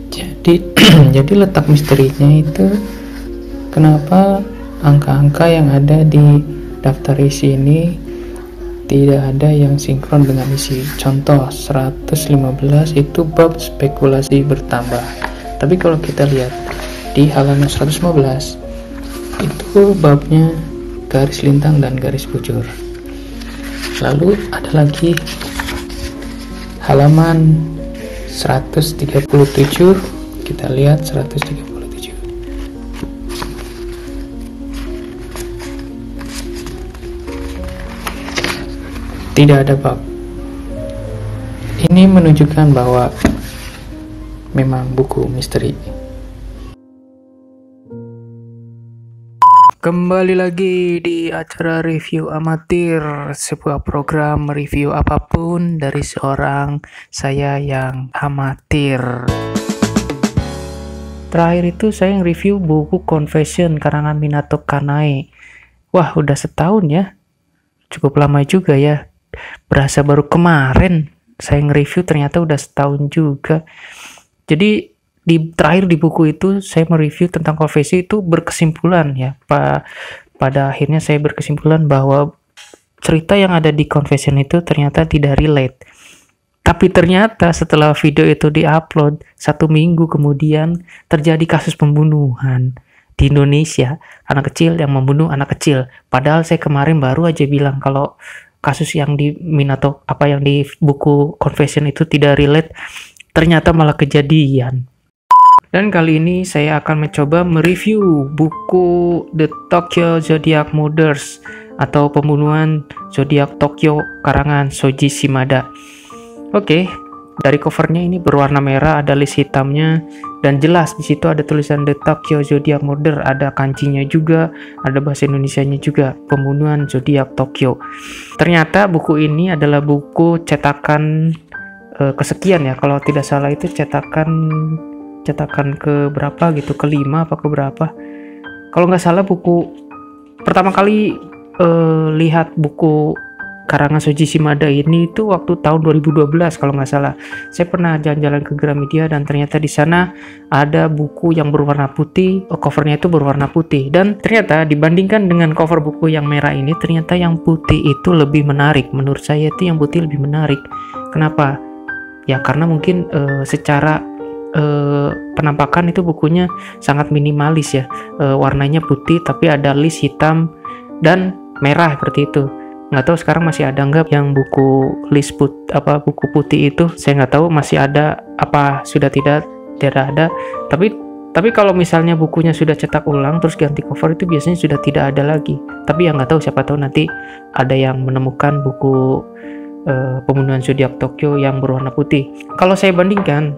Jadi jadi letak misterinya itu kenapa angka-angka yang ada di daftar isi ini tidak ada yang sinkron dengan isi. Contoh 115 itu bab spekulasi bertambah. Tapi kalau kita lihat di halaman 115 itu babnya garis lintang dan garis bujur. Lalu ada lagi halaman 137, kita lihat 137. Tidak ada bab. Ini menunjukkan bahwa memang buku misteri. Kembali lagi di acara review amatir, sebuah program review apapun dari seorang saya yang amatir. Terakhir itu saya review buku Confession karangan Minato Kanae. Wah, udah setahun ya. Cukup lama juga ya. Berasa baru kemarin saya nge-review, ternyata udah setahun juga. Jadi terakhir di buku itu saya mereview tentang Confession itu berkesimpulan ya. Pada akhirnya saya berkesimpulan bahwa cerita yang ada di Confession itu ternyata tidak relate. Tapi ternyata setelah video itu diupload, 1 minggu kemudian terjadi kasus pembunuhan di Indonesia. Anak kecil yang membunuh anak kecil. Padahal saya kemarin baru aja bilang kalau kasus yang di Minato, yang di buku Confession itu tidak relate, ternyata malah kejadian. Dan kali ini saya akan mencoba mereview buku The Tokyo Zodiac Murders atau pembunuhan Zodiac Tokyo karangan Shoji Shimada. Oke, dari covernya ini berwarna merah, ada list hitamnya, dan jelas di situ ada tulisan The Tokyo Zodiac Murder, ada kancinya juga, ada bahasa Indonesianya juga, pembunuhan Zodiac Tokyo. Ternyata buku ini adalah buku cetakan kesekian ya, kalau tidak salah itu cetakan ke berapa gitu, ke-5 apa ke berapa. Kalau nggak salah buku pertama kali lihat buku karangan Shoji Shimada ini itu waktu tahun 2012 kalau nggak salah. Saya pernah jalan-jalan ke Gramedia dan ternyata di sana ada buku yang berwarna putih, covernya itu berwarna putih, dan ternyata dibandingkan dengan cover buku yang merah ini, ternyata yang putih itu lebih menarik. Menurut saya itu yang putih lebih menarik. Kenapa? Ya karena mungkin secara penampakan itu bukunya sangat minimalis ya, warnanya putih tapi ada list hitam dan merah seperti itu. Nggak tahu sekarang masih ada nggak yang buku list buku putih itu, saya nggak tahu masih ada apa sudah tidak ada. Tapi kalau misalnya bukunya sudah cetak ulang terus ganti cover itu biasanya sudah tidak ada lagi. Tapi ya nggak tahu, siapa tahu nanti ada yang menemukan buku pembunuhan Zodiac Tokyo yang berwarna putih. Kalau saya bandingkan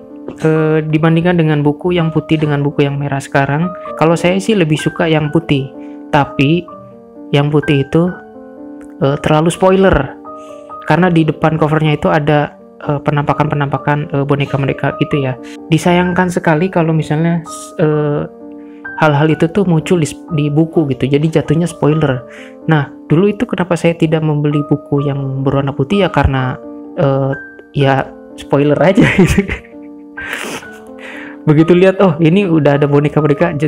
dibandingkan dengan buku yang putih dengan buku yang merah sekarang, kalau saya sih lebih suka yang putih. Tapi yang putih itu terlalu spoiler, karena di depan covernya itu ada penampakan boneka-boneka gitu ya. Disayangkan sekali kalau misalnya hal-hal itu tuh muncul di buku gitu, jadi jatuhnya spoiler. Nah, dulu itu kenapa saya tidak membeli buku yang berwarna putih ya karena ya spoiler aja gitu. Begitu lihat, oh ini udah ada boneka-boneka,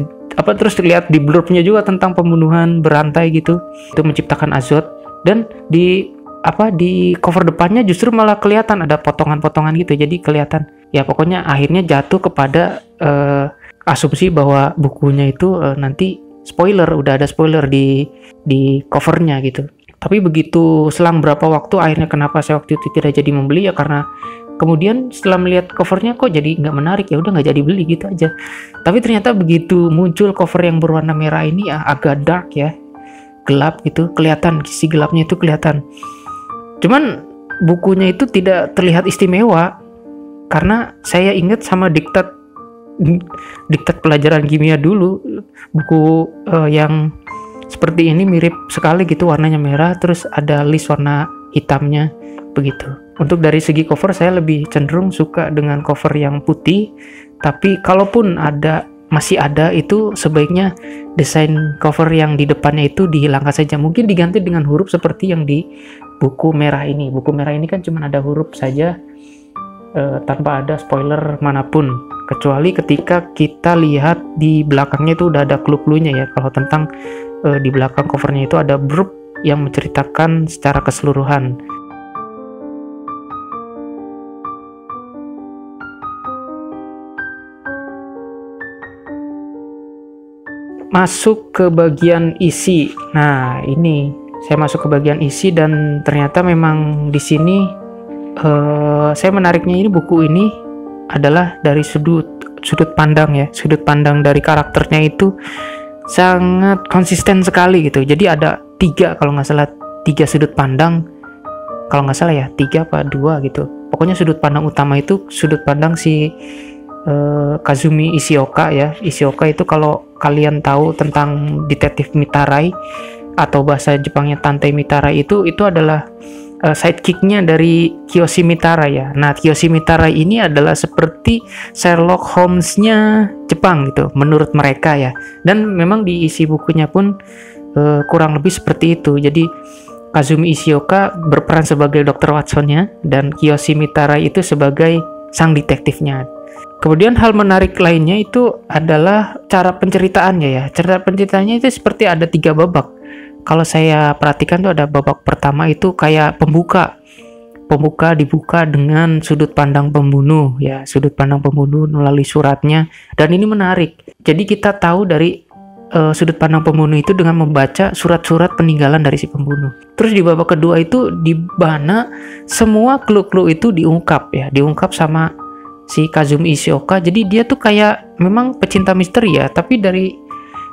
terus lihat di blurbnya juga tentang pembunuhan berantai gitu, itu menciptakan azot. Dan di cover depannya justru malah kelihatan ada potongan-potongan gitu, jadi kelihatan ya pokoknya akhirnya jatuh kepada asumsi bahwa bukunya itu nanti spoiler, udah ada spoiler di covernya gitu. Tapi begitu selang berapa waktu, akhirnya kenapa saya waktu itu tidak jadi membeli ya karena kemudian setelah melihat covernya kok jadi nggak menarik, ya udah nggak jadi beli gitu aja. Tapi ternyata begitu muncul cover yang berwarna merah ini ya agak dark ya, gelap gitu, kelihatan sisi gelapnya itu kelihatan. Cuman bukunya itu tidak terlihat istimewa karena saya ingat sama diktat pelajaran kimia dulu, buku yang seperti ini mirip sekali gitu, warnanya merah terus ada list warna hitamnya begitu. Untuk dari segi cover saya lebih cenderung suka dengan cover yang putih, tapi kalaupun masih ada itu sebaiknya desain cover yang di depannya itu dihilangkan saja, mungkin diganti dengan huruf seperti yang di buku merah ini. Buku merah ini kan cuma ada huruf saja tanpa ada spoiler manapun. kecuali ketika kita lihat di belakangnya itu udah ada clue-cluenya ya. Kalau tentang di belakang covernya itu ada blurb yang menceritakan secara keseluruhan. Masuk ke bagian isi. Nah, ini saya masuk ke bagian isi dan ternyata memang di sini saya menariknya ini buku ini adalah dari sudut pandang ya. Sudut pandang dari karakternya itu sangat konsisten sekali gitu. Jadi ada 3 kalau nggak salah, 3 sudut pandang. Kalau nggak salah ya 3 apa 2 gitu. Pokoknya sudut pandang utama itu sudut pandang si Kazumi Ishioka ya. Ishioka itu kalau kalian tahu tentang detektif Mitarai atau bahasa Jepangnya Tantei Mitarai itu adalah sidekicknya dari Kiyoshi Mitarai ya. Nah, Kiyoshi Mitarai ini adalah seperti Sherlock Holmes-nya Jepang gitu menurut mereka ya. Dan memang di isi bukunya pun kurang lebih seperti itu. Jadi Kazumi Ishioka berperan sebagai Dr. Watson-nya dan Kiyoshi Mitarai itu sebagai sang detektifnya. Kemudian hal menarik lainnya itu adalah cara penceritaannya ya. Cara penceritaannya itu seperti ada 3 babak. Kalau saya perhatikan tuh ada babak pertama itu kayak pembuka dibuka dengan sudut pandang pembunuh ya, sudut pandang pembunuh melalui suratnya, dan ini menarik. Jadi kita tahu dari sudut pandang pembunuh itu dengan membaca surat-surat peninggalan dari si pembunuh. Terus di babak kedua itu di mana semua clue-clue itu diungkap sama si Kazumi Ishioka. Jadi dia tuh kayak memang pecinta misteri ya, tapi dari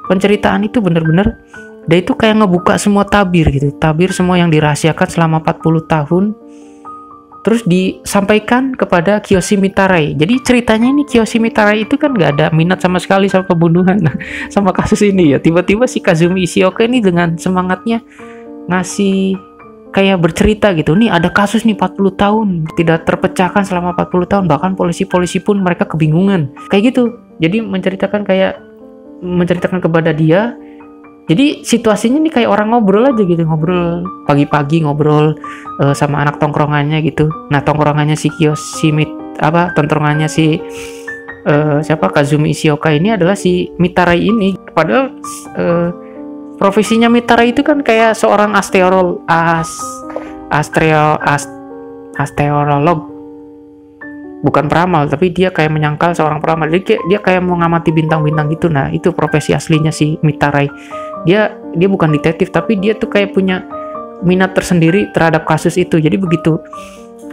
penceritaan itu bener-bener dia itu kayak ngebuka semua tabir gitu, tabir semua yang dirahasiakan selama 40 tahun terus disampaikan kepada Kiyoshi Mitarai. Jadi ceritanya ini Kiyoshi Mitarai itu kan gak ada minat sama sekali sama pembunuhan sama kasus ini ya. Tiba-tiba si Kazumi Ishioka ini dengan semangatnya ngasih kayak bercerita gitu, nih ada kasus nih 40 tahun tidak terpecahkan selama 40 tahun, bahkan polisi-polisi pun mereka kebingungan kayak gitu. Jadi menceritakan kepada dia. Jadi situasinya nih kayak orang ngobrol aja gitu, ngobrol pagi-pagi, ngobrol sama anak tongkrongannya gitu. Nah, tongkrongannya si tongkrongannya si Kazumi Ishioka ini adalah si Mitarai ini. Padahal profesinya Mitarai itu kan kayak seorang astrolog, bukan peramal, tapi dia kayak menyangkal seorang peramal. Jadi dia kayak mau ngamati bintang-bintang gitu. Nah, itu profesi aslinya si Mitarai. Dia bukan detektif, tapi dia tuh kayak punya minat tersendiri terhadap kasus itu. Jadi begitu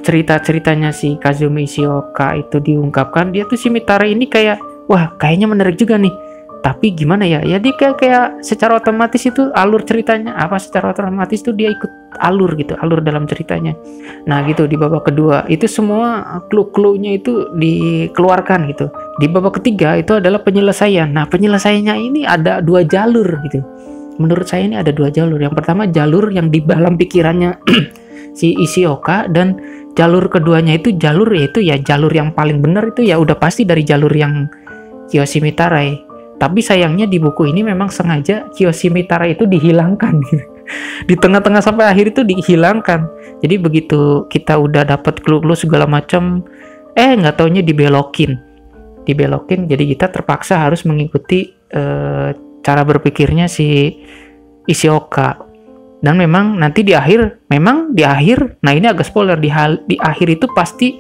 cerita-ceritanya si Kazumi Ishioka itu diungkapkan, dia tuh si Mitarai ini kayak, wah kayaknya menarik juga nih. Tapi gimana ya? Ya dia kayak secara otomatis itu alur ceritanya secara otomatis tuh dia ikut alur dalam ceritanya. Nah gitu di babak kedua itu semua clue-cluenya itu dikeluarkan gitu. Di babak ketiga itu adalah penyelesaian. Nah penyelesaiannya ini ada 2 jalur gitu. Menurut saya ini ada 2 jalur. Yang pertama jalur yang di dalam pikirannya si Ishioka, dan jalur keduanya itu jalur yang paling benar itu ya udah pasti dari jalur yang Kiyoshi Mitarai. Tapi sayangnya di buku ini memang sengaja Kiyoshi Mitarai itu dihilangkan. Di tengah-tengah sampai akhir itu dihilangkan. Jadi begitu kita udah dapat clue-clue segala macam, nggak taunya dibelokin. Jadi kita terpaksa harus mengikuti cara berpikirnya si Ishioka. Dan memang nanti di akhir, nah ini agak spoiler, di akhir itu pasti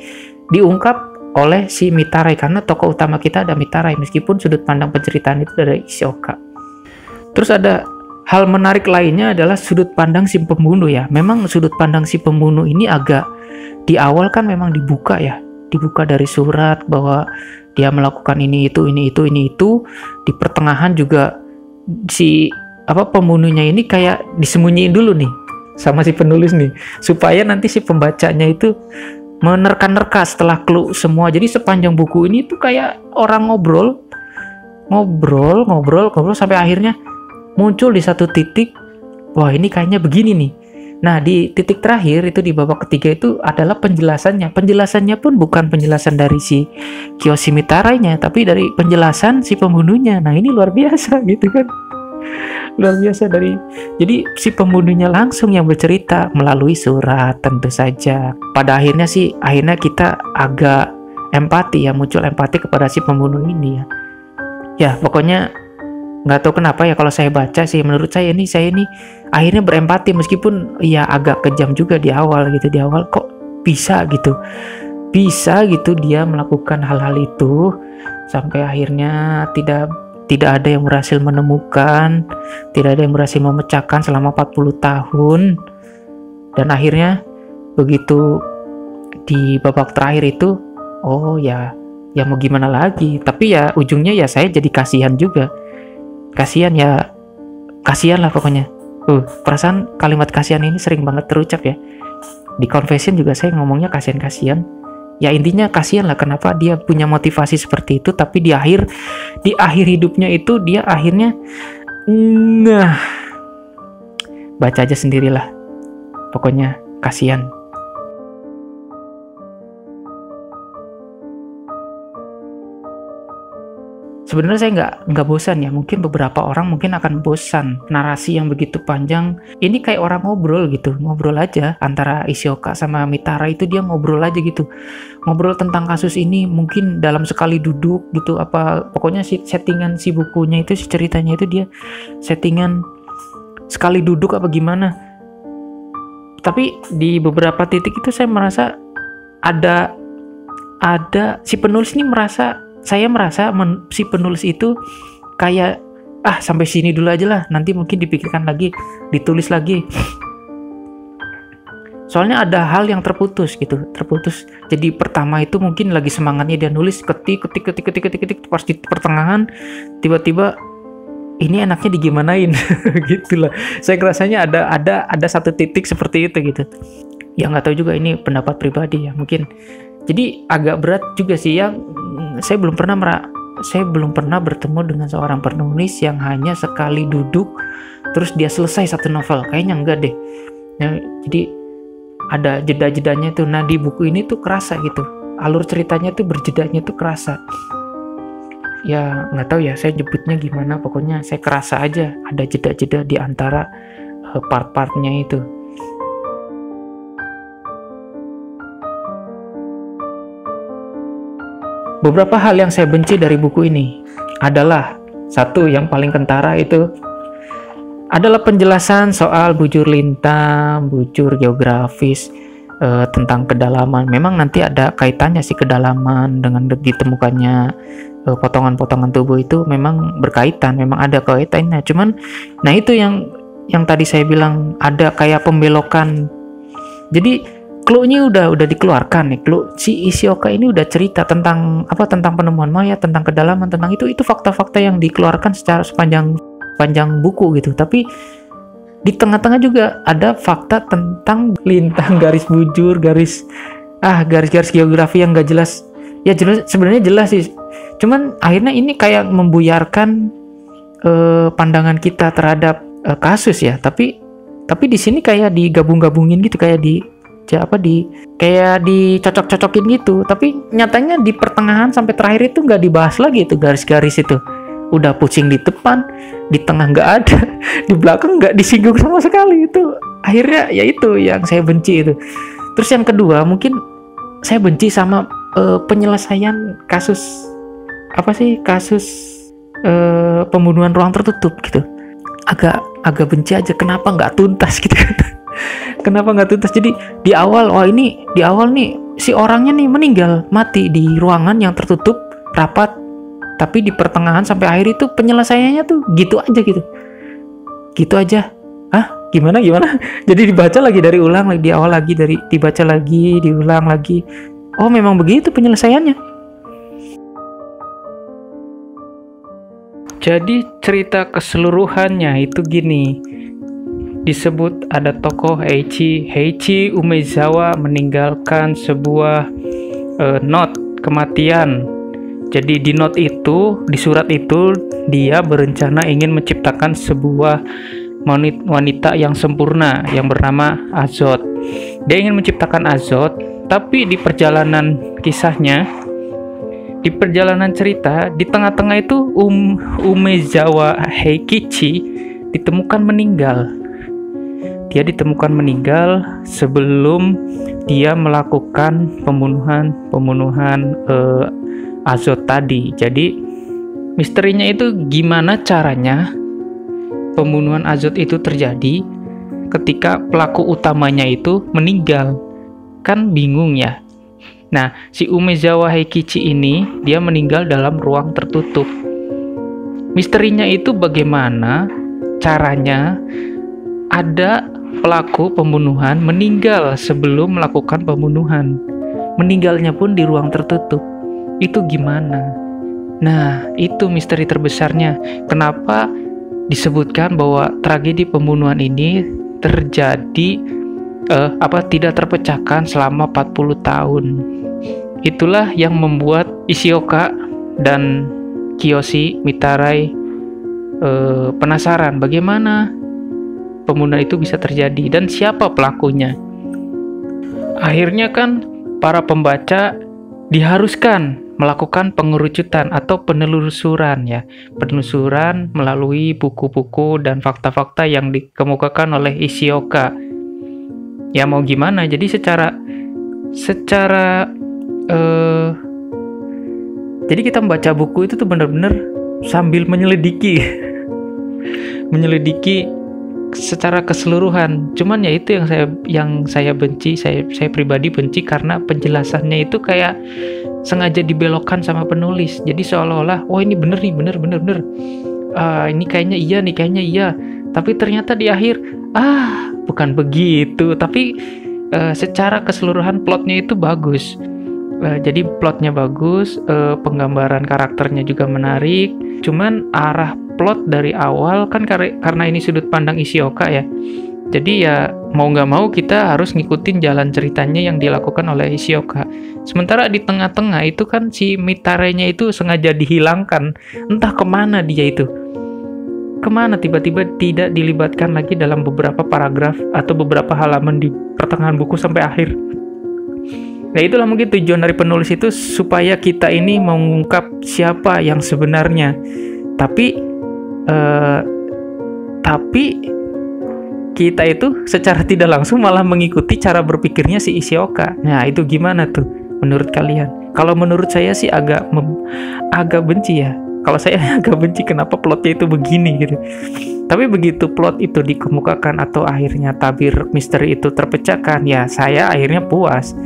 diungkap oleh si Mitarai, karena tokoh utama kita ada Mitarai meskipun sudut pandang penceritaan itu dari Ishioka. Terus ada hal menarik lainnya adalah sudut pandang si pembunuh ya. Memang sudut pandang si pembunuh ini agak di awal kan memang dibuka dari surat bahwa dia melakukan ini itu. Di pertengahan juga si pembunuhnya ini kayak disembunyiin dulu nih sama si penulis nih, supaya nanti si pembacanya itu menerka-nerka setelah clue semua. Jadi sepanjang buku ini tuh kayak orang ngobrol sampai akhirnya muncul di satu titik, wah ini kayaknya begini nih. Nah di titik terakhir itu di babak ketiga itu adalah penjelasannya pun bukan penjelasan dari si Kiyoshi Mitarainya, tapi dari penjelasan si pembunuhnya. Nah ini luar biasa gitu kan, jadi si pembunuhnya langsung yang bercerita melalui surat tentu saja. Pada akhirnya kita agak empati ya, muncul empati kepada si pembunuh ini ya. Ya pokoknya nggak tahu kenapa ya, kalau saya baca sih menurut saya ini akhirnya berempati, meskipun ya agak kejam juga di awal gitu. Di awal kok bisa gitu dia melakukan hal-hal itu, sampai akhirnya tidak ada yang berhasil menemukan, tidak ada yang berhasil memecahkan selama 40 tahun. Dan akhirnya begitu di babak terakhir itu, oh ya mau gimana lagi. Tapi ya ujungnya ya saya jadi kasihan juga. Kasihan lah pokoknya. Perasaan kalimat kasihan ini sering banget terucap ya. Di Confession juga saya ngomongnya kasihan. Ya intinya kasihan lah, kenapa dia punya motivasi seperti itu, tapi di akhir hidupnya itu dia akhirnya baca aja sendirilah. Pokoknya kasihan. Sebenarnya saya nggak bosan ya, mungkin beberapa orang mungkin akan bosan narasi yang begitu panjang. Ini kayak orang ngobrol gitu, ngobrol aja antara Ishioka sama Mitara itu, dia ngobrol aja gitu, ngobrol tentang kasus ini mungkin dalam sekali duduk gitu. Pokoknya settingan si bukunya itu, si ceritanya itu dia settingan sekali duduk apa gimana. Tapi di beberapa titik itu saya merasa ada si penulis ini saya merasa si penulis itu kayak sampai sini dulu aja lah, nanti mungkin dipikirkan lagi, ditulis lagi. Soalnya ada hal yang terputus. Jadi pertama itu mungkin lagi semangatnya dia nulis, ketik pas di pertengahan tiba-tiba ini enaknya digimanain gitulah. Saya rasanya ada satu titik seperti itu gitu. Ya nggak tahu juga, ini pendapat pribadi ya mungkin. Jadi agak berat juga sih ya. Saya belum pernah bertemu dengan seorang penulis yang hanya sekali duduk terus dia selesai satu novel. Kayaknya enggak deh ya, jadi ada jeda-jedanya tuh. Nah di buku ini tuh kerasa gitu, alur ceritanya tuh berjedanya tuh kerasa. Ya nggak tahu ya saya nyebutnya gimana, pokoknya saya kerasa aja ada jeda-jeda di antara part-partnya itu. Beberapa hal yang saya benci dari buku ini adalah, satu yang paling kentara itu adalah penjelasan soal bujur lintang, bujur geografis, tentang kedalaman. Memang nanti ada kaitannya sih kedalaman dengan ditemukannya potongan-potongan tubuh itu, memang berkaitan, memang ada kaitannya. Cuman, nah itu yang tadi saya bilang ada kayak pembelokan. Jadi clue-nya udah dikeluarkan nih. Clue si Ishioka ini udah cerita tentang penemuan mayat, tentang kedalaman, tentang itu fakta-fakta yang dikeluarkan secara sepanjang buku gitu. Tapi di tengah-tengah juga ada fakta tentang lintang, garis bujur, garis geografi yang gak jelas. Ya jelas, sebenarnya jelas sih. Cuman akhirnya ini kayak membuyarkan pandangan kita terhadap kasus ya. Tapi di sini kayak digabung-gabungin gitu, kayak dicocok-cocokin gitu. Tapi nyatanya di pertengahan sampai terakhir itu nggak dibahas lagi itu garis-garis itu. Udah pusing di depan, di tengah nggak ada, di belakang nggak disinggung sama sekali. Itu akhirnya ya itu yang saya benci itu. Terus yang kedua mungkin saya benci sama penyelesaian kasus pembunuhan ruang tertutup gitu. Agak benci aja, kenapa nggak tuntas gitu kan. Kenapa nggak tuntas? Jadi di awal nih si orangnya nih meninggal, mati di ruangan yang tertutup rapat, tapi di pertengahan sampai akhir itu penyelesaiannya tuh gitu aja. Gimana? Jadi dibaca lagi dari ulang lagi, di awal lagi, dibaca lagi, diulang lagi. Oh memang begitu penyelesaiannya. Jadi cerita keseluruhannya itu gini. Disebut ada tokoh Heiichi Umezawa meninggalkan sebuah note kematian. Jadi di note itu, di surat itu, dia berencana ingin menciptakan sebuah wanita yang sempurna yang bernama Azot. Dia ingin menciptakan Azot, tapi di perjalanan kisahnya, di perjalanan cerita, di tengah-tengah itu Umezawa Heikichi ditemukan meninggal. dia ditemukan meninggal sebelum dia melakukan pembunuhan Azot tadi. Jadi misterinya itu gimana caranya pembunuhan Azot itu terjadi ketika pelaku utamanya itu meninggal. Kan bingung ya. Nah, si Umezawa Heikichi ini dia meninggal dalam ruang tertutup. Misterinya itu bagaimana caranya ada pelaku pembunuhan meninggal sebelum melakukan pembunuhan. Meninggalnya pun di ruang tertutup. Itu gimana? Nah, itu misteri terbesarnya. Kenapa disebutkan bahwa tragedi pembunuhan ini terjadi tidak terpecahkan selama 40 tahun. Itulah yang membuat Ishioka dan Kiyoshi Mitarai penasaran bagaimana pembunuhan itu bisa terjadi dan siapa pelakunya. Akhirnya kan para pembaca diharuskan melakukan pengerucutan atau penelusuran ya. Penelusuran melalui buku-buku dan fakta-fakta yang dikemukakan oleh Ishioka. Ya mau gimana, jadi secara jadi kita membaca buku itu tuh benar-benar sambil menyelidiki secara keseluruhan. Cuman ya itu yang saya benci, saya pribadi benci karena penjelasannya itu kayak sengaja dibelokkan sama penulis. Jadi seolah-olah ini bener nih, bener. Ini kayaknya iya. Tapi ternyata di akhir bukan begitu. Tapi secara keseluruhan plotnya itu bagus. Jadi plotnya bagus, penggambaran karakternya juga menarik. Cuman arah plot dari awal kan karena ini sudut pandang Ishioka ya. Jadi ya mau nggak mau kita harus ngikutin jalan ceritanya yang dilakukan oleh Ishioka. Sementara di tengah-tengah itu kan si Mitarainya itu sengaja dihilangkan. Entah kemana dia itu. Kemana tiba-tiba tidak dilibatkan lagi dalam beberapa paragraf atau beberapa halaman di pertengahan buku sampai akhir. Nah itulah mungkin tujuan dari penulis itu supaya kita ini mengungkap siapa yang sebenarnya. Tapi kita itu secara tidak langsung malah mengikuti cara berpikirnya si Ishioka. Nah itu gimana tuh menurut kalian? Kalau menurut saya sih agak benci ya. Kalau saya agak benci kenapa plotnya itu begini gitu. Tapi begitu plot itu dikemukakan atau akhirnya tabir misteri itu terpecahkan, ya saya akhirnya puas.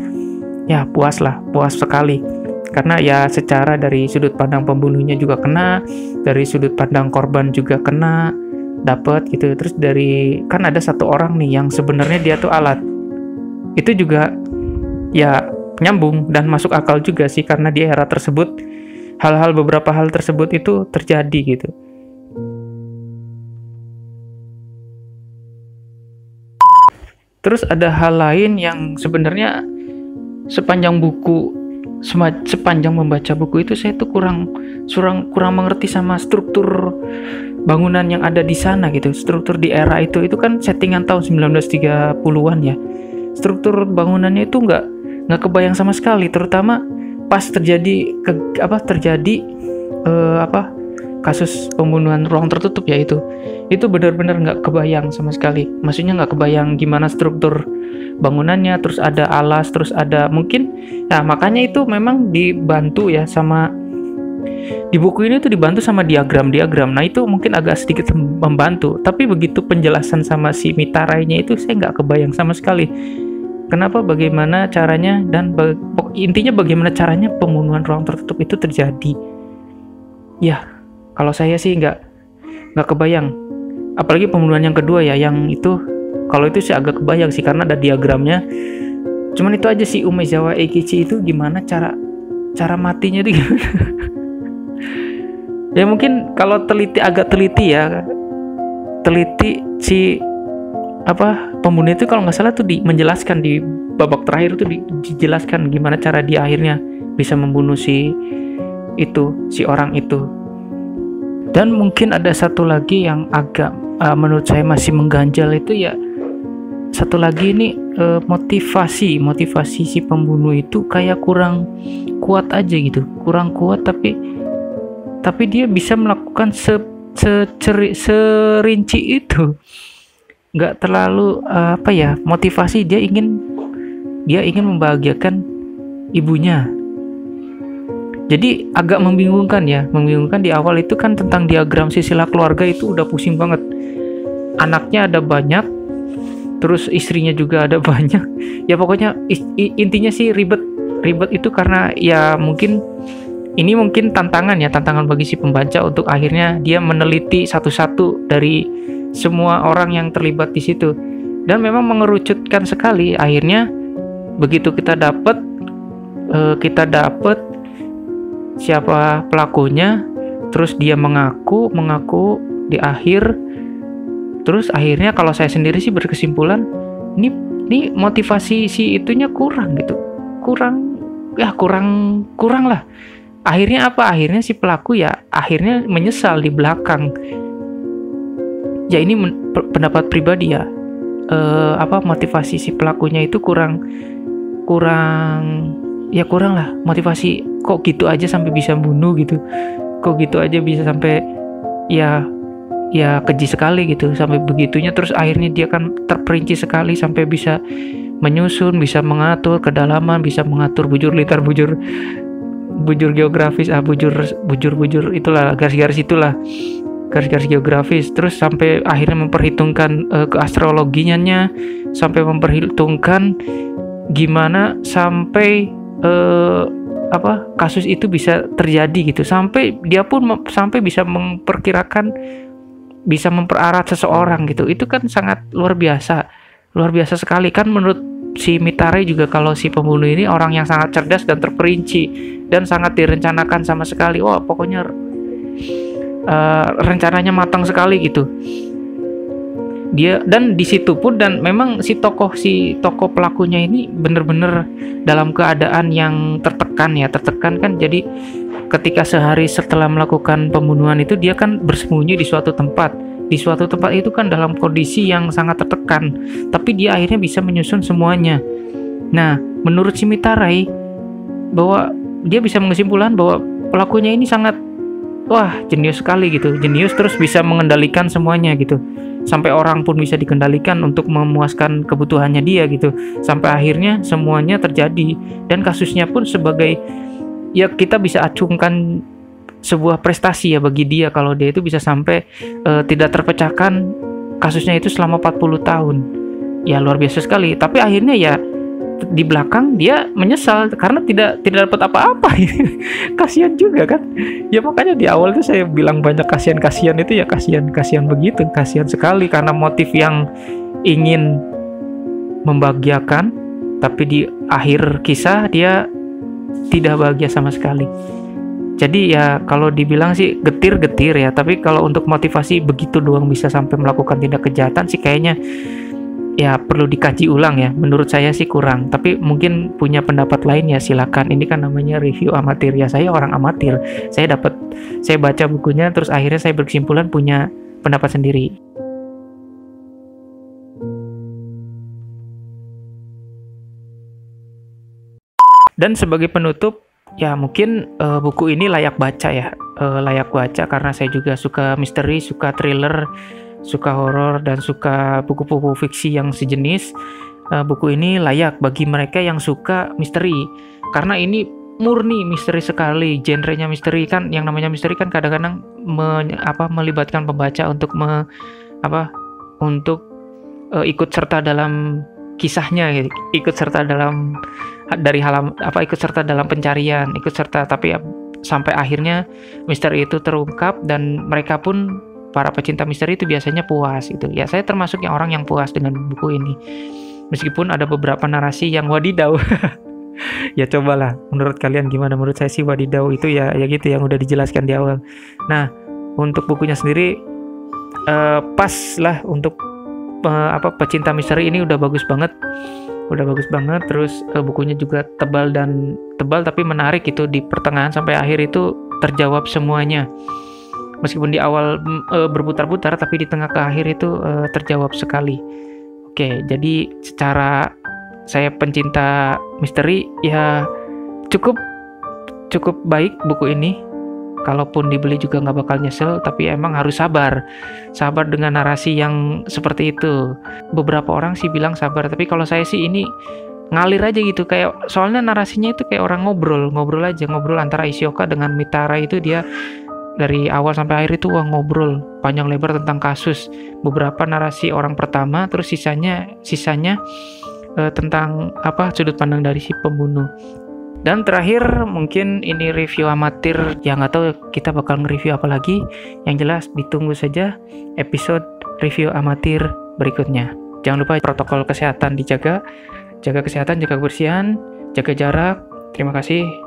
Ya puas sekali. Karena ya secara dari sudut pandang pembunuhnya juga kena, dari sudut pandang korban juga kena, dapat gitu. Terus dari kan ada satu orang nih yang sebenarnya dia tuh alat. Itu juga ya nyambung dan masuk akal juga sih karena di era tersebut beberapa hal tersebut itu terjadi gitu. Terus ada hal lain yang sebenarnya sepanjang membaca buku itu saya tuh kurang mengerti sama struktur bangunan yang ada di sana gitu. Struktur di era itu kan settingan tahun 1930-an ya. Struktur bangunannya itu nggak kebayang sama sekali, terutama pas terjadi kasus pembunuhan ruang tertutup ya itu benar-benar nggak kebayang sama sekali. Maksudnya nggak kebayang gimana struktur bangunannya, terus ada alas, terus ada mungkin ya makanya itu memang dibantu ya sama di buku ini tuh dibantu sama diagram. Nah itu mungkin agak sedikit membantu, tapi begitu penjelasan sama si Mitarainya itu saya nggak kebayang sama sekali. Kenapa, bagaimana caranya, dan intinya bagaimana caranya pembunuhan ruang tertutup itu terjadi. Ya, kalau saya sih nggak kebayang. Apalagi pembunuhan yang kedua ya, yang itu, kalau itu sih agak kebayang sih karena ada diagramnya. Cuman itu aja sih, Umezawa Eikichi itu gimana cara matinya itu gimana. Ya mungkin kalau teliti si pembunuh itu kalau nggak salah tuh menjelaskan di babak terakhir itu dijelaskan gimana cara dia akhirnya bisa membunuh si orang itu. Dan mungkin ada satu lagi yang agak menurut saya masih mengganjal itu ya, satu lagi ini motivasi si pembunuh itu kayak kurang kuat aja gitu, tapi dia bisa melakukan serinci itu. nggak terlalu motivasi. Dia ingin membahagiakan ibunya. Jadi agak membingungkan di awal itu kan tentang diagram silsilah keluarga itu udah pusing banget. Anaknya ada banyak, terus istrinya juga ada banyak. Ya pokoknya intinya sih ribet itu karena ya mungkin tantangan bagi si pembaca untuk akhirnya dia meneliti satu-satu dari semua orang yang terlibat di situ. Dan memang mengerucutkan sekali. Akhirnya begitu kita dapat siapa pelakunya, terus dia mengaku di akhir. Terus akhirnya kalau saya sendiri sih berkesimpulan ini motivasi si itunya kurang gitu. Kurang lah. Akhirnya apa? Akhirnya si pelaku ya akhirnya menyesal di belakang. Ya ini pendapat pribadi ya. Motivasi si pelakunya itu kurang lah. Motivasi kok gitu aja sampai bisa bunuh gitu. Kok gitu aja bisa sampai ya keji sekali gitu, sampai begitunya. Terus akhirnya dia kan terperinci sekali sampai bisa menyusun, bisa mengatur kedalaman, bisa mengatur bujur litar, bujur geografis, bujur itulah, garis-garis geografis. Terus sampai akhirnya memperhitungkan ke astrologinya, sampai memperhitungkan gimana sampai kasus itu bisa terjadi gitu. Sampai dia pun sampai bisa memperkirakan, bisa memperarat seseorang gitu. Itu kan sangat luar biasa sekali kan menurut si Mitare juga. Kalau si pembunuh ini orang yang sangat cerdas dan terperinci dan sangat direncanakan sama sekali. Wah, pokoknya rencananya matang sekali gitu. Dia dan di situ pun, dan memang si tokoh pelakunya ini benar-benar dalam keadaan yang tertekan kan. Jadi ketika sehari setelah melakukan pembunuhan itu dia kan bersembunyi di suatu tempat itu kan dalam kondisi yang sangat tertekan, tapi dia akhirnya bisa menyusun semuanya. Nah, menurut si Mitarai bahwa dia bisa mengesimpulan bahwa pelakunya ini sangat jenius sekali gitu, terus bisa mengendalikan semuanya gitu, sampai orang pun bisa dikendalikan untuk memuaskan kebutuhannya dia gitu, sampai akhirnya semuanya terjadi. Dan kasusnya pun sebagai ya kita bisa acungkan sebuah prestasi ya bagi dia kalau dia itu bisa sampai tidak terpecahkan kasusnya itu selama 40 tahun. Ya luar biasa sekali. Tapi akhirnya ya di belakang dia menyesal karena tidak dapat apa-apa. Kasihan juga kan. Ya makanya di awal itu saya bilang banyak kasihan itu ya kasihan begitu. Kasihan sekali karena motif yang ingin membahagiakan, tapi di akhir kisah dia tidak bahagia sama sekali. Jadi ya kalau dibilang sih getir ya, tapi kalau untuk motivasi begitu doang bisa sampai melakukan tindak kejahatan sih kayaknya ya perlu dikaji ulang ya. Menurut saya sih kurang, tapi mungkin punya pendapat lain ya silakan. Ini kan namanya review amatir ya, saya orang amatir. Saya baca bukunya terus akhirnya saya berkesimpulan punya pendapat sendiri. Dan sebagai penutup ya mungkin buku ini layak baca ya, karena saya juga suka misteri, suka thriller, suka horor, dan suka buku-buku fiksi yang sejenis. Buku ini layak bagi mereka yang suka misteri, karena ini murni misteri sekali. Genrenya misteri kan, yang namanya misteri kan kadang-kadang melibatkan pembaca untuk ikut serta dalam kisahnya, ikut serta dalam pencarian, tapi sampai akhirnya misteri itu terungkap dan mereka pun, para pecinta misteri itu biasanya puas gitu. Ya saya termasuk orang yang puas dengan buku ini. Meskipun ada beberapa narasi yang wadidaw. Ya cobalah menurut kalian gimana. Menurut saya sih wadidaw itu ya gitu yang udah dijelaskan di awal. Nah, untuk bukunya sendiri pas lah untuk pecinta misteri, ini udah bagus banget. Terus bukunya juga tebal tapi menarik gitu. Di pertengahan sampai akhir itu terjawab semuanya. Meskipun di awal berputar-putar, tapi di tengah ke akhir itu terjawab sekali. Oke, jadi secara saya pencinta misteri ya cukup baik buku ini. kalaupun dibeli juga nggak bakal nyesel, tapi emang harus sabar dengan narasi yang seperti itu. Beberapa orang sih bilang sabar, tapi kalau saya sih ini ngalir aja gitu, kayak soalnya narasinya itu kayak orang ngobrol antara Ishioka dengan Mitara. Itu dia dari awal sampai akhir itu ngobrol panjang lebar tentang kasus, beberapa narasi orang pertama, terus sisanya tentang sudut pandang dari si pembunuh. Dan terakhir mungkin ini review amatir, yang nggak tahu kita bakal nge-review apa lagi. Yang jelas ditunggu saja episode review amatir berikutnya. Jangan lupa protokol kesehatan dijaga, jaga kesehatan, jaga kebersihan, jaga jarak. Terima kasih.